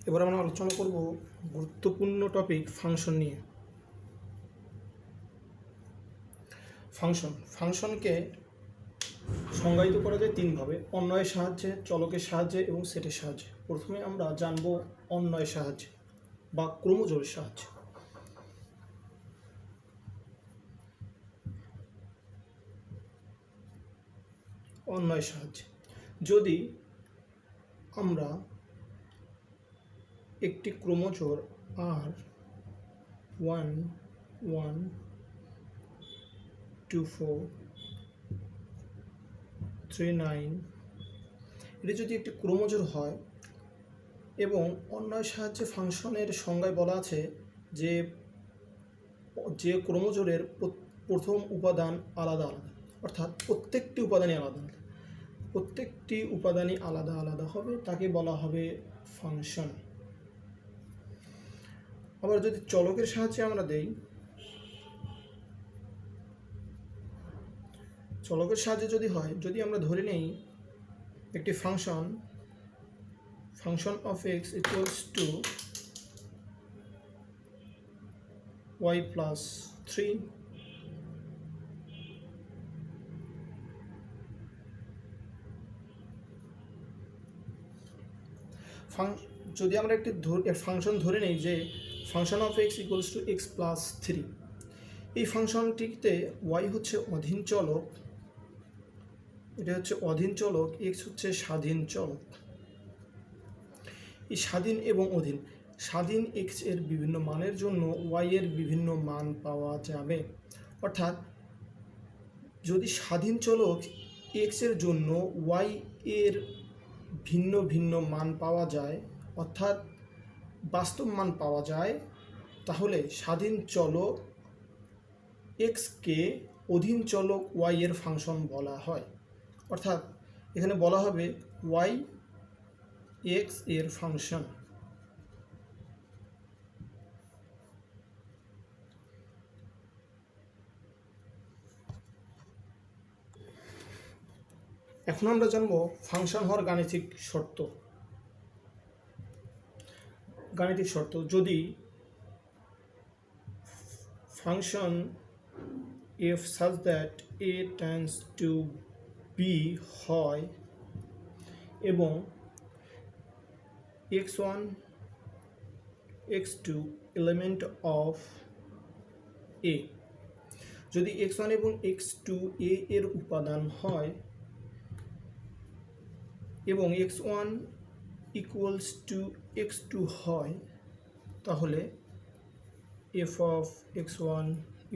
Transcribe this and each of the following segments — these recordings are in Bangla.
এবার আমরা আলোচনা করব গুরুত্বপূর্ণ টপিক ফাংশন নিয়ে। ফাংশনকে সংজ্ঞায়িত করা যায় তিনভাবে: অন্বয়ের সাহায্যে, চলকের সাহায্যে এবং সেটের সাহায্যে। প্রথমে আমরা জানব অন্বয়ের সাহায্যে বা ক্রমজোড়ের সাহায্যে। অন্বয়ের সাহায্যে যদি আমরা একটি ক্রমজোড় R1 1 2 4 3 9 এটি যদি একটি ক্রমজোড় হয় এবং অন্বয়ের সাহায্যে ফাংশনের সংজ্ঞায় বলা আছে যে ক্রমজোড়ের প্রথম উপাদান আলাদা আলাদা, অর্থাৎ প্রত্যেকটি উপাদানই আলাদা আলাদা হবে, তাকে বলা হবে ফাংশন। আবার যদি চলকের সাহায্যে আমরা দেই, চলকের সাহায্যে যদি আমরা ধরে নেই একটি function of X equals two y plus 3, যদি আমরা একটি ফাংশন ধরে নেই যে function of X equals to X plus 3, এই ফাংশনটিতে y হচ্ছে অধীন চলক, এটা হচ্ছে অধীন চলক, এক্স হচ্ছে স্বাধীন চলক। এই স্বাধীন এবং অধীন, স্বাধীন এক্স এর বিভিন্ন মানের জন্য ওয়াই এর বিভিন্ন মান পাওয়া যাবে। অর্থাৎ যদি স্বাধীন চলক এক্স এর জন্য ওয়াই এর ভিন্ন ভিন্ন মান পাওয়া যায়, অর্থাৎ বাস্তব মান পাওয়া যায়, তাহলে স্বাধীন চলক এক্সকে অধীন চলক ওয়াই এর ফাংশন বলা হয়। অর্থাৎ এখানে বলা হবে ওয়াই এক্স এর ফাংশন। এখন আমরা জানব ফাংশন হওয়ার গাণিতিক শর্ত। যদি function f such that a tends to b হয় এবং x1 x2 element of a, যদি x1 এবং x2 a এর উপাদান হয় এবং x1 equals to x2 হয়, তাহলে f of x1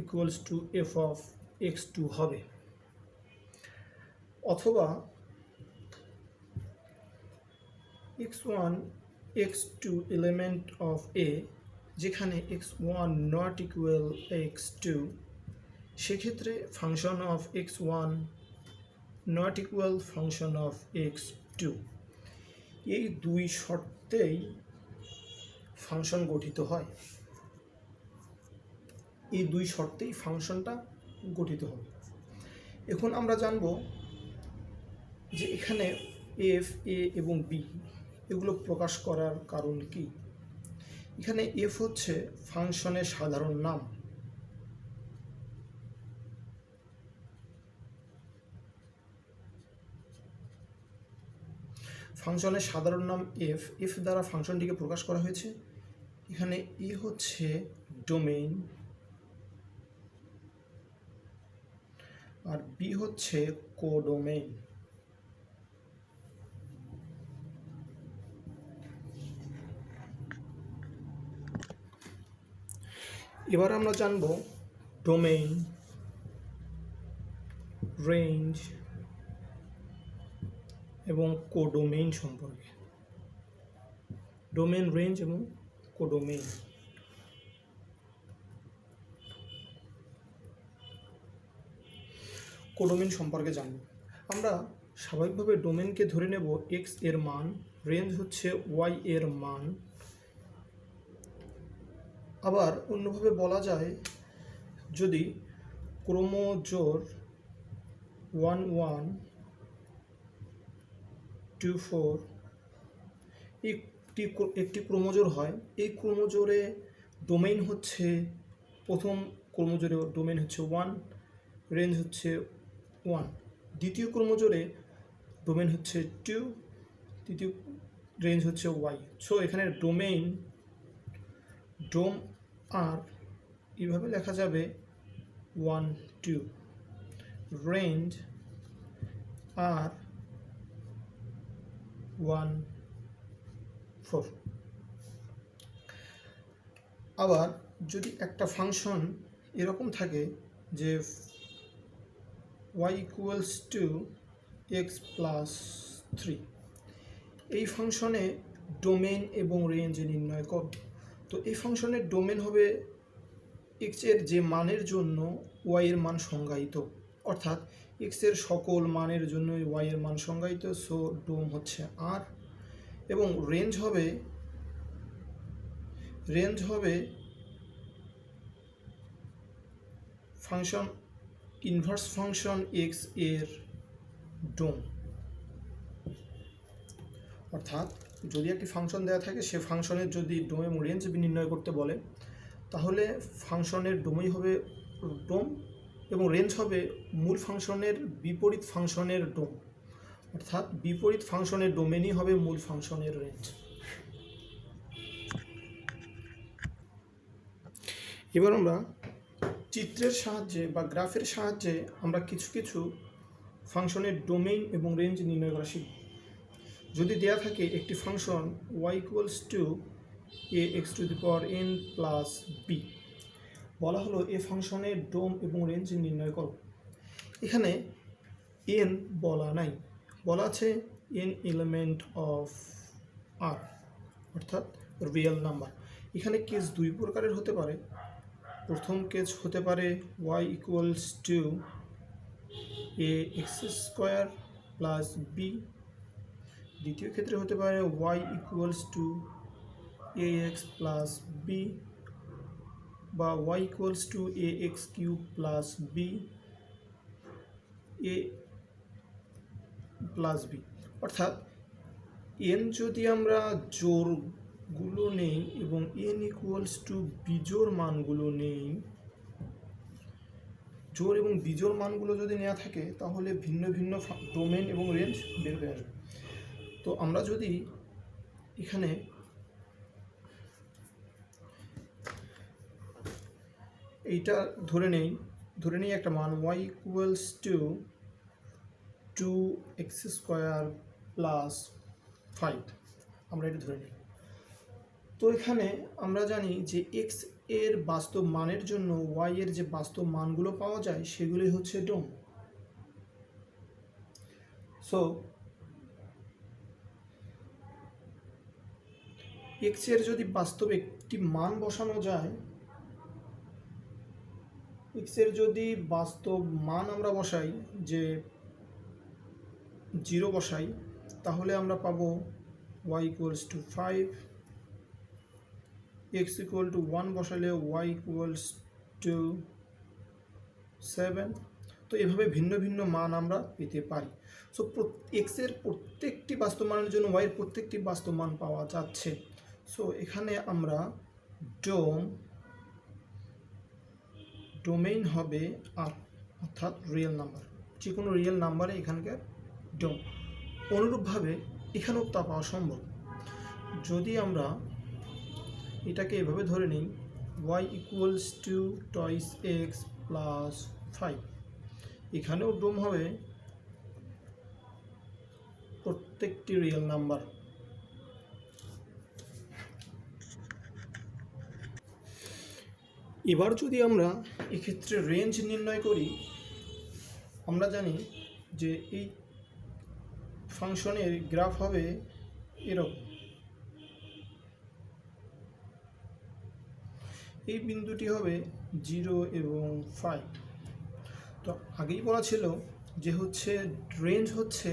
equals to f of x2 হবে। অথবা x1 x2 element of a, যেখানে x1 not equal x2, সেক্ষেত্রে function of x1 not equal function of x2, এই দুই শর্তেই ফাংশন গঠিত হয়। এই দুই শর্তেই ফাংশনটা গঠিত হবে। এখন আমরা জানব যে এখানে এফ, এ এবং বি এগুলো প্রকাশ করার কারণ কি। এখানে এফ হচ্ছে ফাংশনের সাধারণ নাম, ফাংশনের সাধারণ নাম এফ দ্বারা ফাংশনটিকে প্রকাশ করা হয়েছে। এখানে এ হচ্ছে ডোমেইন আর বি হচ্ছে কোডোমেইন। এবার আমরা জানব ডোমেইন, রেঞ্জ এবং কোডোমেইন সম্পর্কে। ডোমেইন, রেঞ্জ এবং কোডোমেইন। কোডোমেইন সম্পর্কে জানব। আমরা স্বাভাবিকভাবে ডোমেইনকে ধরে নেব এক্স এর মান, রেঞ্জ হচ্ছে ওয়াই এর মান। আবার অন্যভাবে বলা যায়, যদি ক্রমজোড় 1 1 2 4 এই একটি ক্রোমোজোর হয়, এই ক্রোমোজোরে ডোমেইন হচ্ছে, প্রথম ক্রোমোজোরে ডোমেইন হচ্ছে 1, রেঞ্জ হচ্ছে 1, দ্বিতীয় ক্রোমোজোরে ডোমেইন হচ্ছে 2, তৃতীয় রেঞ্জ হচ্ছে y। সো এখানে ডোম আর এইভাবে লেখা যাবে 1 2, রেঞ্জ আর 1 4। আবার যদি একটা ফাংশন এরকম থাকে যে y equals to X plus 3, এই ফাংশনে ডোমেইন এবং রেঞ্জ নির্ণয় করো। তো এই ফাংশনের ডোমেইন হবে x এর যে মানের জন্য y এর মান সংজ্ঞায়িত, অর্থাৎ x এর সকল মানের জন্য y এর মান সংজ্ঞায়িত, সো ডোম হচ্ছে r, এবং রেঞ্জ হবে ফাংশন ইনভার্স ফাংশন x এর ডোম। অর্থাৎ যদি একটি ফাংশন দেওয়া থাকে, সে ফাংশনের যদি ডোম এবং রেঞ্জ নির্ণয় করতে বলে, তাহলে ফাংশনের ডোমই হবে ডোম এবং রেঞ্জ হবে মূল ফাংশনের বিপরীত ফাংশনের ডোম, অর্থাৎ বিপরীত ফাংশনের ডোমেনই হবে মূল ফাংশনের রেঞ্জ। এবার আমরা চিত্রের সাহায্যে বা গ্রাফের সাহায্যে আমরা কিছু কিছু ফাংশনের ডোমেইন এবং রেঞ্জ নির্ণয় করা শিখব। যদি দেয়া থাকে একটি function y equals two ax⁴n plus b, বলা হলো এ ফাংশনের ডোম এবং রেঞ্জ নির্ণয় করো। এখানে n বলা নাই, বলা আছে n এলিমেন্ট অফ r, অর্থাৎ রিয়েল নাম্বার। এখানে কেস দুই প্রকারের হতে পারে। প্রথম কেস হতে পারে y equals two ax² plus b, দ্বিতীয় ক্ষেত্রে হতে পারে y equals to ax plus b বা y equals two ax³ plus b a plus b। অর্থাৎ n যদি আমরা জোড়গুলো নেই এবং n ইকুয়ালস টু বিজোড় মানগুলো নেই, জোড় এবং বিজোড় মানগুলো যদি নেওয়া থাকে, তাহলে ভিন্ন ভিন্ন ডোমেন এবং রেঞ্জ বের হয়ে আসবে। তো আমরা যদি এখানে এইটা ধরে নিই একটা মান y equals two 2x² plus 5, আমরা এটা ধরে নিই। তো এখানে আমরা জানি যে x এর বাস্তব মানের জন্য y এর যে বাস্তব মানগুলো পাওয়া যায় সেগুলি হচ্ছে ডোম। সো x এর যদি বাস্তব একটি মান বসানো যায়, x এর যদি বাস্তব মান আমরা বসাই, যে 0 বসাই, তাহলে আমরা পাবো y equals to 5, x equal to 1 বসালে y ইকুয়ালস টু 7। তো এভাবে ভিন্ন ভিন্ন মান আমরা পেতে পারি। সো x এর প্রত্যেকটি বাস্তব মানের জন্য y এর প্রত্যেকটি বাস্তব মান পাওয়া যাচ্ছে। সো এখানে আমরা ডোমেইন হবে r, অর্থাৎ রিয়েল নাম্বার, যে কোনো রিয়েল নাম্বারে এখানকার ডোম। অনুরূপভাবে এখানেও তা পাওয়া সম্ভব। যদি আমরা এটাকে এভাবে ধরে নিই y equals to twice x plus 5, এখানেও ডোম হবে প্রত্যেকটি রিয়েল নাম্বার। এবার যদি আমরা এক্ষেত্রে রেঞ্জ নির্ণয় করি, আমরা জানি যে এই ফাংশনের গ্রাফ হবে এরকম। এই বিন্দুটি হবে 0 এবং 5। তো আগেই বলা ছিল যে রেঞ্জ হচ্ছে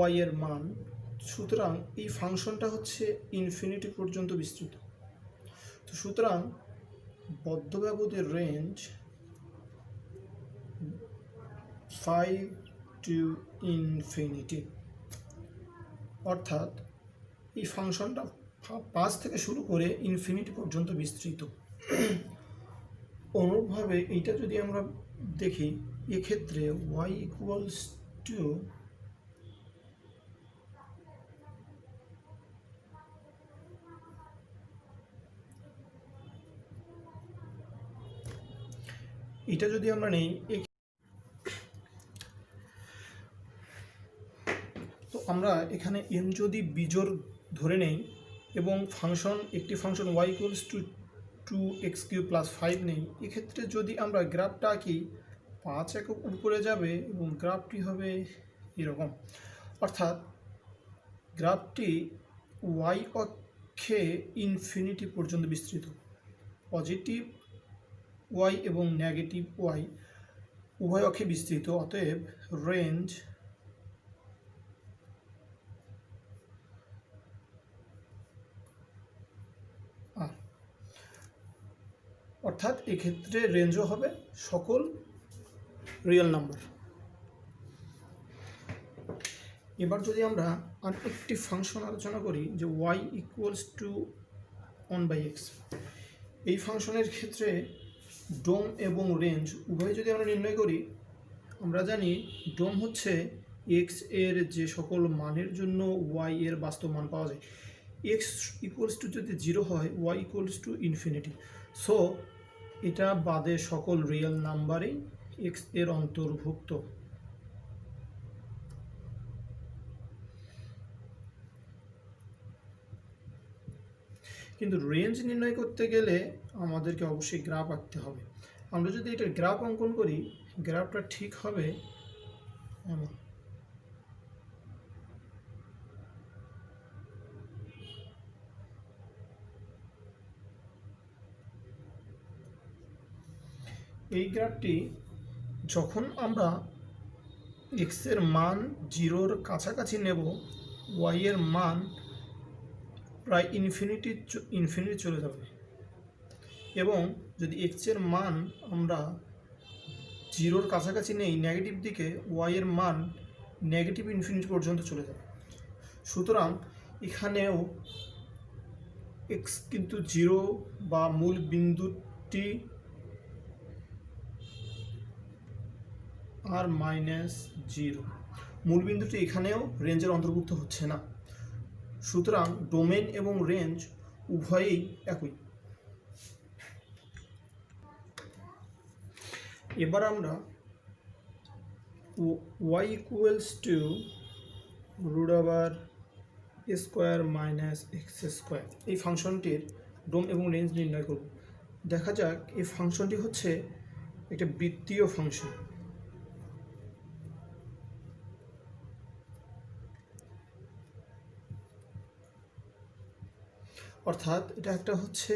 y এর মান, সুতরাং এই ফাংশনটা হচ্ছে ইনফিনিটি পর্যন্ত বিস্তৃত। তো সুতরাং বদ্ধ ব্যবধির রেঞ্জ 5 টু ইনফিনিটি, অর্থাৎ এই ফাংশনটা 5 থেকে শুরু করে ইনফিনিটি পর্যন্ত বিস্তৃত। অনুরূপভাবে এইটা যদি আমরা দেখি, এক্ষেত্রে y ইকুয়ালস টু এটা যদি আমরা নেই, তো আমরা এখানে m যদি বিজোড় ধরে নেই এবং একটি function y equals two 2x³ + 5 নেই, এক্ষেত্রে যদি আমরা গ্রাফটা আঁকি 5 একক উপরে যাবে এবং গ্রাফটি হবে এরকম, অর্থাৎ গ্রাফটি y অক্ষে ইনফিনিটি পর্যন্ত বিস্তৃত। পজিটিভ y এবং নেগেটিভ y উভয় অক্ষে বিস্তৃত, অতএব রেঞ্জ অর্থাৎ এক্ষেত্রে রেঞ্জও হবে সকল রিয়েল নাম্বার। এবার যদি আমরা আরেকটি ফাংশন আলোচনা করি যে y ইকুয়ালস টু 1/x, এই ফাংশনের ক্ষেত্রে ডোম এবং রেঞ্জ উভয় যদি আমরা নির্ণয় করি, আমরা জানি ডোম হচ্ছে x এর যে সকল মানের জন্য y এর বাস্তব মান পাওয়া যায়। x ইকুয়ালস টু যদি 0 হয়, y equals to infinity, so এটা বাদে সকল রিয়েল নাম্বারই x এর অন্তর্ভুক্ত। কিন্তু রেঞ্জ নির্ণয় করতে গেলে আমাদেরকে অবশ্যই গ্রাফ আঁকতে হবে। আমরা যদি এটার গ্রাফ অঙ্কন করি, গ্রাফটা ঠিক হবে এমন। এই গ্রাফটি যখন আমরা x এর মান 0-র কাছাকাছি নেব, y এর মান প্রায় ইনফিনিটি চলে যাবে, এবং যদি x এর মান আমরা 0-র কাছাকাছি নেই নেগেটিভ দিকে, y এর মান নেগেটিভ ইনফিনিটি পর্যন্ত চলে যাবে। সুতরাং এখানেও x কিন্তু 0 বা মূল বিন্দুটি আর -0, মূল বিন্দুটি এখানেও রেঞ্জের অন্তর্ভুক্ত হচ্ছে না। সুতরাং ডোমেন এবং রেঞ্জ উভয়ই একই। এবার আমরা y ইকুয়ালস টু √² - x², এই ফাংশনটির ডোম এবং রেঞ্জ নির্ণয় করব। দেখা যাক এই ফাংশনটি হচ্ছে একটা বৃত্তীয় ফাংশন, অর্থাৎ এটা একটা হচ্ছে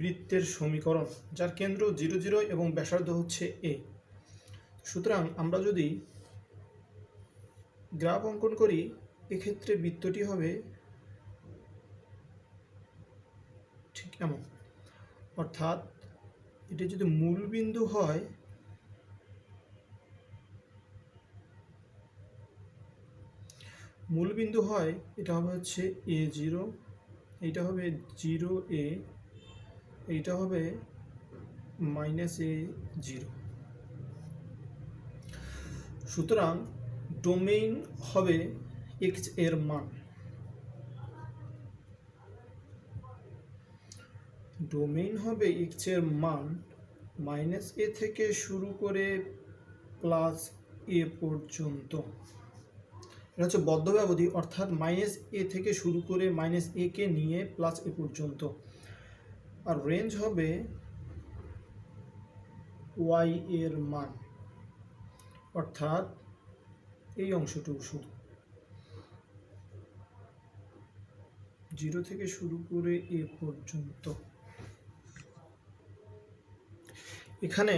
বৃত্তের সমীকরণ যার কেন্দ্র 0, 0 এবং ব্যাসার্ধ হচ্ছে a। সুতরাং আমরা যদি গ্রাফ অঙ্কন করি, এক্ষেত্রে বৃত্তটি হবে ঠিক এমন, অর্থাৎ এটি যদি মূল বিন্দু হয়, এটা হবে হচ্ছে a0, এইটা হবে 0a, এইটা হবে -a0। সুতরাং ডোমেইন হবে x এর মান, -a থেকে শুরু করে +a পর্যন্ত। এটা হচ্ছে বদ্ধ ব্যবধি, অর্থাৎ -a থেকে শুরু করে -a কে নিয়ে +a পর্যন্ত। আর রেঞ্জ হবে y এর মান, অর্থাৎ এই অংশটুকু শুধু 0 থেকে শুরু করে a পর্যন্ত। এখানে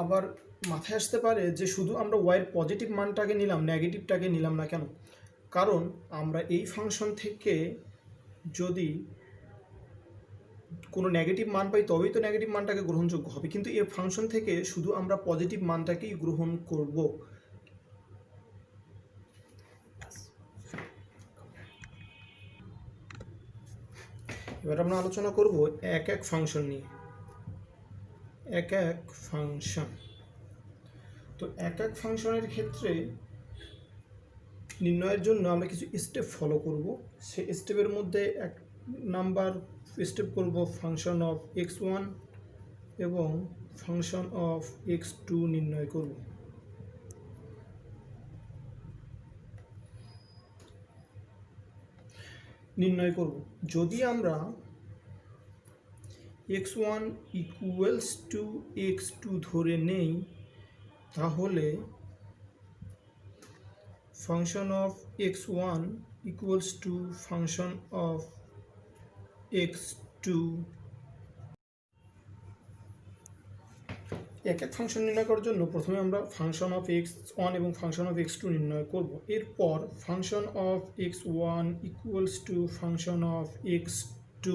আবার মাথায় আসতে পারে যে শুধু আমরা y এর পজিটিভ মানটাকে নিলাম, নেগেটিভটাকে নিলাম না কেন? কারণ আমরা এই ফাংশন থেকে যদি কোনো নেগেটিভ মান পাই তবেই তো নেগেটিভ মানটাকে গ্রহণযোগ্য হবে, কিন্তু এই ফাংশন থেকে শুধু আমরা পজিটিভ মানটাকেই গ্রহণ করব। এবার আমরা আলোচনা করব এক এক ফাংশন নিয়ে। এক এক ফাংশন, তো এক এক ফাংশনের ক্ষেত্রে নির্ণয়ের জন্য আমরা কিছু স্টেপ ফলো করব। সেই স্টেপের মধ্যে এক নাম্বার স্টেপ করব ফাংশন অফ x1 এবং ফাংশন অফ x2 নির্ণয় করব। যদি আমরা x1 ইকুয়ালস টু x2 ধরে নেই, তাহলে function of x1 equals to function of x2। এক এক ফাংশন নির্ণয় করার জন্য প্রথমে আমরা ফাংশন অফ x1 এবং ফাংশন অফ x2 নির্ণয় করব। এরপর function of x1 equals to function of x2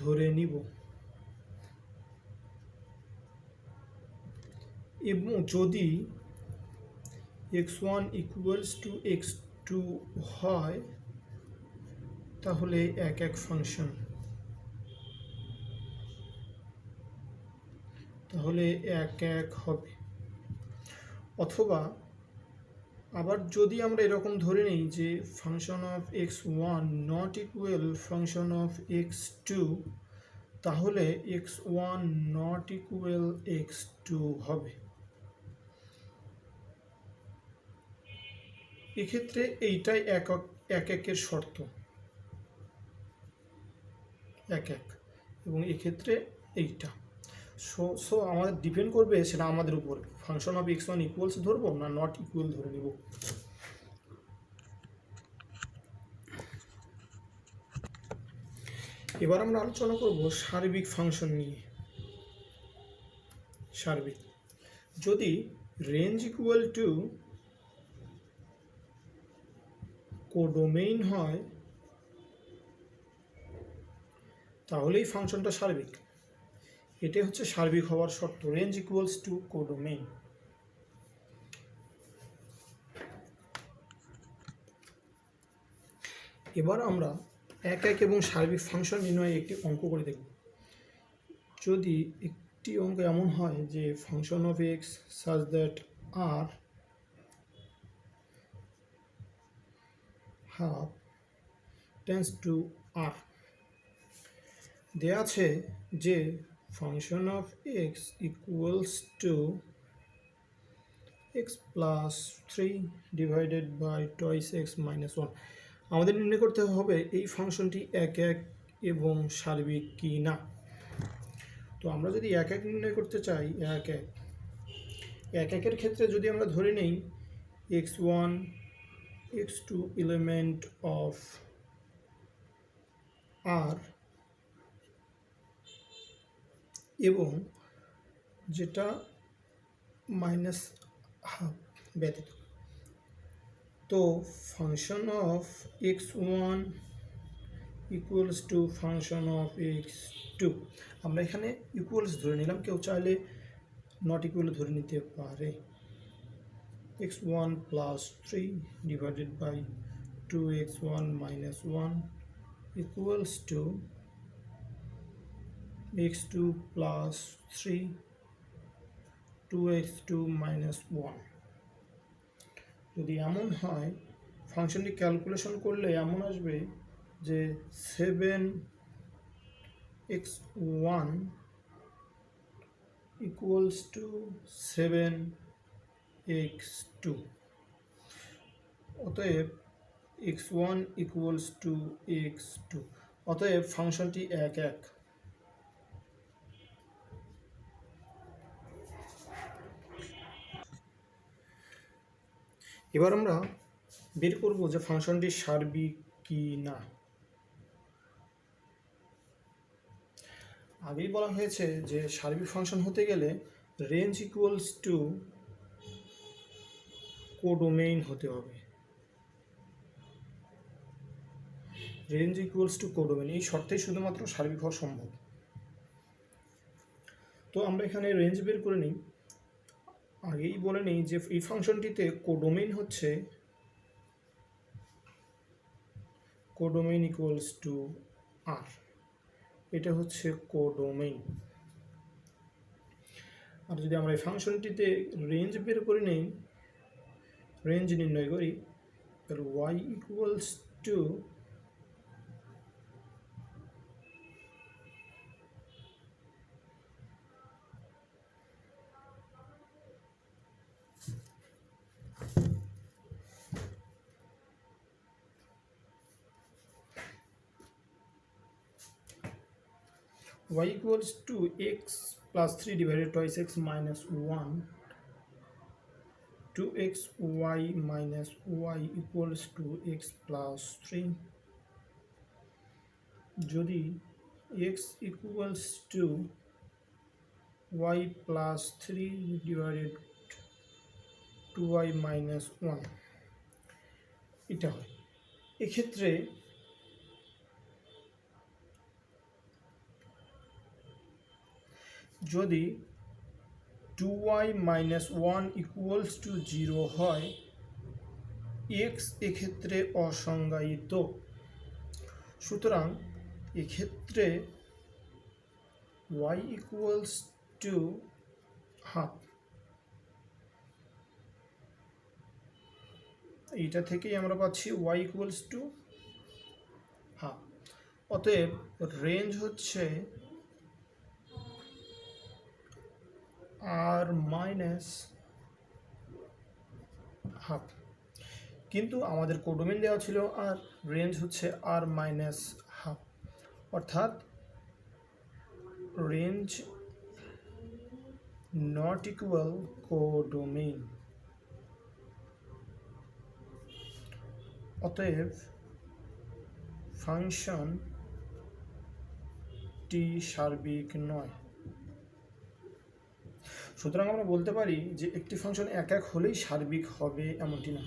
ধরে নিব, এবং যদি x1 ইকুয়ালস টু x2 হয় তাহলে এক এক ফাংশন, তাহলে এক এক হবে। অথবা আবার যদি আমরা এরকম ধরে নিই যে function of x1 not equal function of x2, তাহলে x1 নট ইকুয়াল x2 হবে। এক্ষেত্রে এইটাই এক একের শর্ত, এক এক, এবং এক্ষেত্রে এইটা। সো আমাদের ডিপেন্ড করবে সেটা আমাদের উপর, ফাংশন অফ x1 ইকুয়ালস ধরবো না নট ইকুয়াল ধরে নিব। এবার আমরা আলোচনা করব সার্বিক ফাংশন নিয়ে। সার্বিক, যদি রেঞ্জ ইকুয়াল টু কোডোমেইন হয় তাহলে এই ফাংশনটা সার্বিক। এটাই হচ্ছে সার্বিক হওয়ার শর্ত, রেঞ্জ ইকুয়ালস টু কোডোমেইন। এবার আমরা এক এক এবং সার্বিক ফাংশন নির্ণয়ে একটি অঙ্ক করে দেখব। যদি একটি অঙ্ক এমন হয় যে function of X such that R half tends to R, দেয়া আছে যে function of X equals to X plus 3 divided by twice X minus 1। আমাদের নির্ণয় করতে হবে এই ফাংশনটি এক এক এবং সার্বিক কি না। তো আমরা যদি এক এক নির্ণয় করতে চাই, এক একের ক্ষেত্রে যদি আমরা ধরে নেই x1 x2 এলিমেন্ট অফ আর এবং যেটা মাইনাস হাফ ব্যতীত, তো function of x1 equals to function of x2। আমরা এখানে ইকুয়ালস ধরে নিলাম, কেউ চাইলে নট ইকুয়াল ধরে নিতে পারে। x1 plus 3 divided by 2x1 minus 1 equals to x2 plus 3 2x2 minus 1। যদি এমন হয়, ফাংশনটি ক্যালকুলেশন করলে এমন আসবে যে 7x1 ইকুয়ালস টু 7x2। অতএব x1 ইকুয়ালস টু x2, অতএব ফাংশনটি এক এক। এবার আমরা বের করব যে ফাংশনটি সার্বিক কি না। আগেই বলা হয়েছে যে সার্বিক ফাংশন হতে গেলে রেঞ্জ ইকুয়ালস টু কোডোমেইন হতে হবে। রেঞ্জ ইকুয়ালস টু কোডোমেইন, এই শর্তেই শুধুমাত্র সার্বিক হওয়া সম্ভব। তো আমরা এখানে রেঞ্জ বের করে নিই। আগেই বলে নিই যে এই ফাংশনটিতে কোডোমেইন হচ্ছে কোডোমেইন ইকুয়ালস টু আর এটা হচ্ছে কোডোমেইন। আর যদি আমরা এই ফাংশনটিতে রেঞ্জ বের করে নেই, রেঞ্জ নির্ণয় করি, তাহলে y equals two y equals to x plus 3 divided twice x minus 1 2x y minus y equals to x plus 3 যদি x equals to y plus 3 divided 2y minus 1 এটা হয়। এক্ষেত্রে যদি 2y minus 1 equals to 0 হয়, x এক্ষেত্রে অসংজ্ঞায়িত। সুতরাং এক্ষেত্রে y equals to হাফ। এইটা থেকেই আমরা পাচ্ছি y equals to হাফ। অতএব রেঞ্জ হচ্ছে r মাইনাস হাফ, কিন্তু আমাদের কোডোমেইন দেওয়া ছিল আর রেঞ্জ হচ্ছে r মাইনাস হাফ, অর্থাৎ রেঞ্জ নট ইকুয়াল কোডোমেইন। অতএব ফাংশনটি সার্বিক নয়। সুতরাং আমরা বলতে পারি যে একটি ফাংশন এক এক হলেই সার্বিক হবে এমনটি না।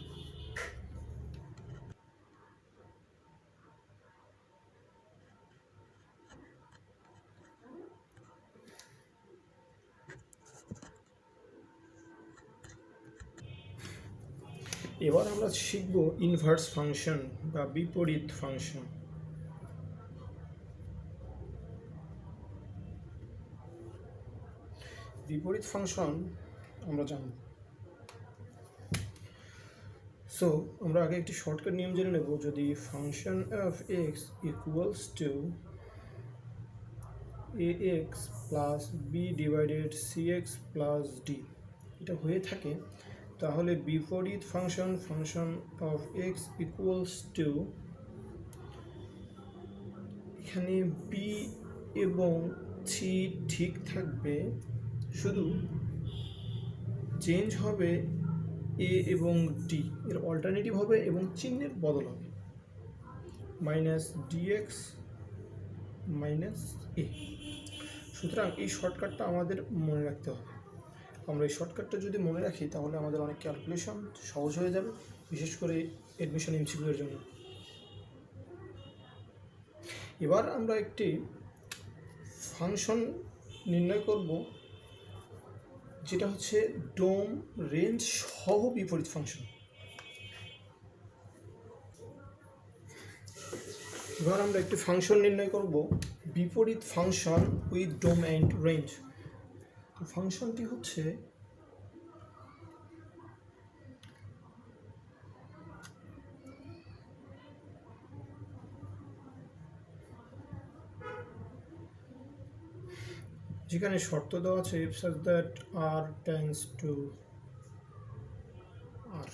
এবার আমরা শিখব ইনভার্স ফাংশন বা বিপরীত ফাংশন। বিপরীত ফাংশন আমরা জানব। সো আমরা আগে একটি শর্টকাট নিয়ম জেনে নেব। যদি function of X equals to ax plus B divided cx plus D এটা হয়ে থাকে, তাহলে বিপরীত function function of X equals to, এখানে বি এবং সি ঠিক থাকবে, শুধু চেঞ্জ হবে এ এবং ডি, এর অল্টারনেটিভ হবে এবং চিহ্নের বদল হবে, মাইনাস ডিএক্স মাইনাস এ। সুতরাং এই শর্টকাটটা আমাদের মনে রাখতে হবে। আমরা এই শর্টকাটটা যদি মনে রাখি তাহলে আমাদের অনেক ক্যালকুলেশন সহজ হয়ে যাবে, বিশেষ করে এডমিশন এমসিকিউ এর জন্য। এবার আমরা একটি ফাংশন নির্ণয় করব যেটা হচ্ছে ডোম রেঞ্জ সহ বিপরীত ফাংশন। এবার আমরা একটি ফাংশন নির্ণয় করব বিপরীত function with dom and range. তো ফাংশনটি হচ্ছে যেখানে শর্ত দেওয়া আছে if such that r tends to r।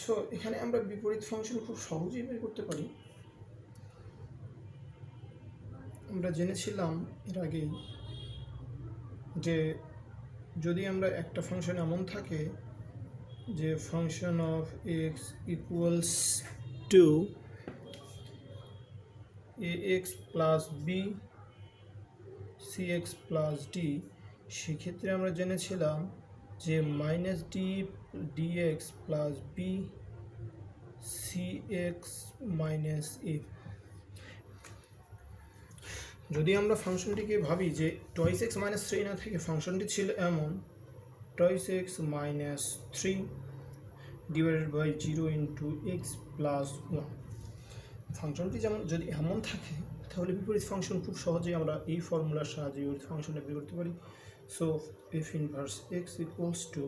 So এখানে আমরা বিপরীত ফাংশন খুব সহজেই বের করতে পারি। আমরা জেনেছিলাম এর আগেই যে যদি আমরা একটা ফাংশন এমন থাকে যে function of X equals to ax plus B cx plus D, সেক্ষেত্রে আমরা জেনেছিলাম যে minus D DX plus B cx minus A. যদি আমরা ফাংশনটিকে ভাবি যে টয়েস এক্স মাইনাস থ্রি না থেকে ফাংশনটি ছিল এমন twice X minus three divided by 0 into X plus 1, ফাংশনটি যেমন যদি এমন থাকে তাহলে বিপরীত ফাংশন খুব সহজেই আমরা এই ফর্মুলার সাহায্যে বিপরীত ফাংশনটা বের করতে পারি। So F inverse x equals to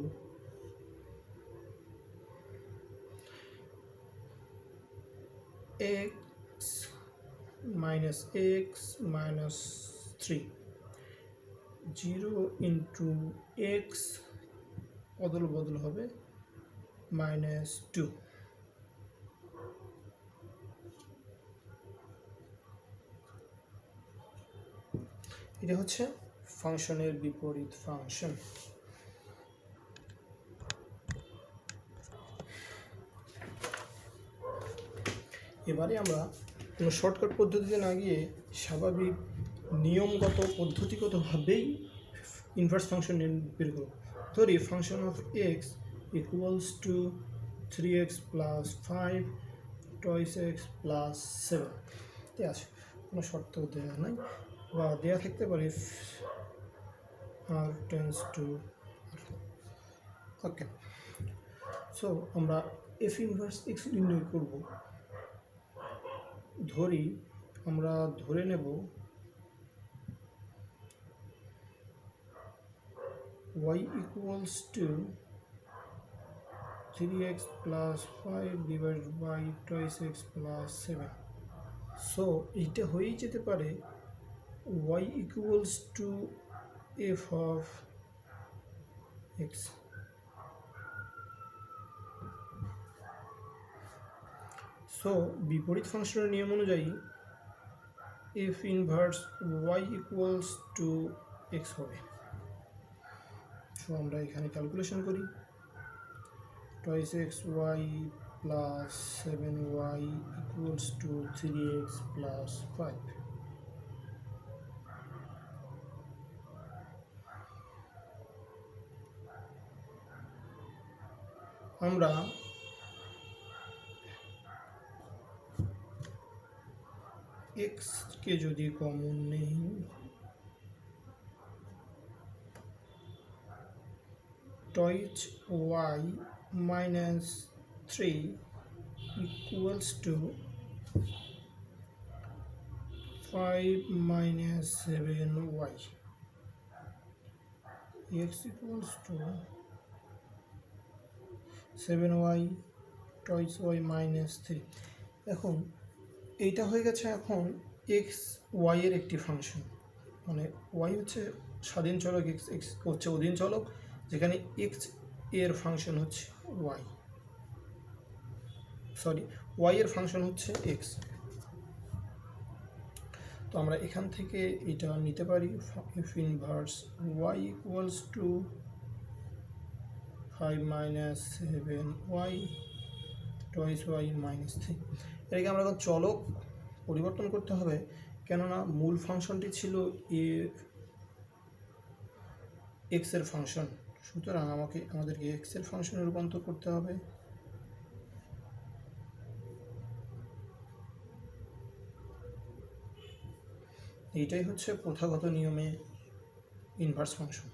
x minus 3 0 into x বদল হবে -2। এটা হচ্ছে ফাংশনের বিপরীত ফাংশন। এবারে আমরা কোনো শর্টকাট পদ্ধতিতে না গিয়ে স্বাভাবিক নিয়মগত পদ্ধতিগতভাবেই ইনভার্স ফাংশন বের করব। ধরি function of X equals to 3x plus 5 twice X plus 7। ঠিক আছে, কোনো শর্ত দেওয়া নাই বা দেওয়া থাকতে পারে r tends to. Okay, so আমরা এফ ইনভার্স এক্স নির্ণয় করব। আমরা ধরে নেব y equals to 3x plus 5 divided by twice x plus 7। So এইটা হয়েই যেতে পারে y equals to f of x। So বিপরীত ফাংশনের নিয়ম অনুযায়ী f inverse y equals to x হবে। সো আমরা এখানে ক্যালকুলেশন করি, twice x y plus 7y equals to 3x plus 5। আমরা x কে যদি কমন নেই, twice y minus 3 equals to 5 minus 7y। x equals to 7y twice y minus 3। এখন এইটা হয়ে গেছে এখন এক্স ওয়াই এর একটি ফাংশন, মানে ওয়াই হচ্ছে স্বাধীন চলক, এক্স এক্স হচ্ছে অধীন চলক, যেখানে এক্স এর ফাংশন হচ্ছে ওয়াই, ওয়াই এর ফাংশন হচ্ছে এক্স। তো আমরা এখান থেকে এটা নিতে পারি, f inverse y equals to 5 minus 7y twice y minus 3। এটাকে আমরা এখন চলক পরিবর্তন করতে হবে, কেননা মূল ফাংশনটি ছিল এক্স এর ফাংশন। সুতরাং আমাদেরকে এক্স এর ফাংশনে রূপান্তর করতে হবে। এইটাই হচ্ছে প্রথাগত নিয়মে ইনভার্স ফাংশন।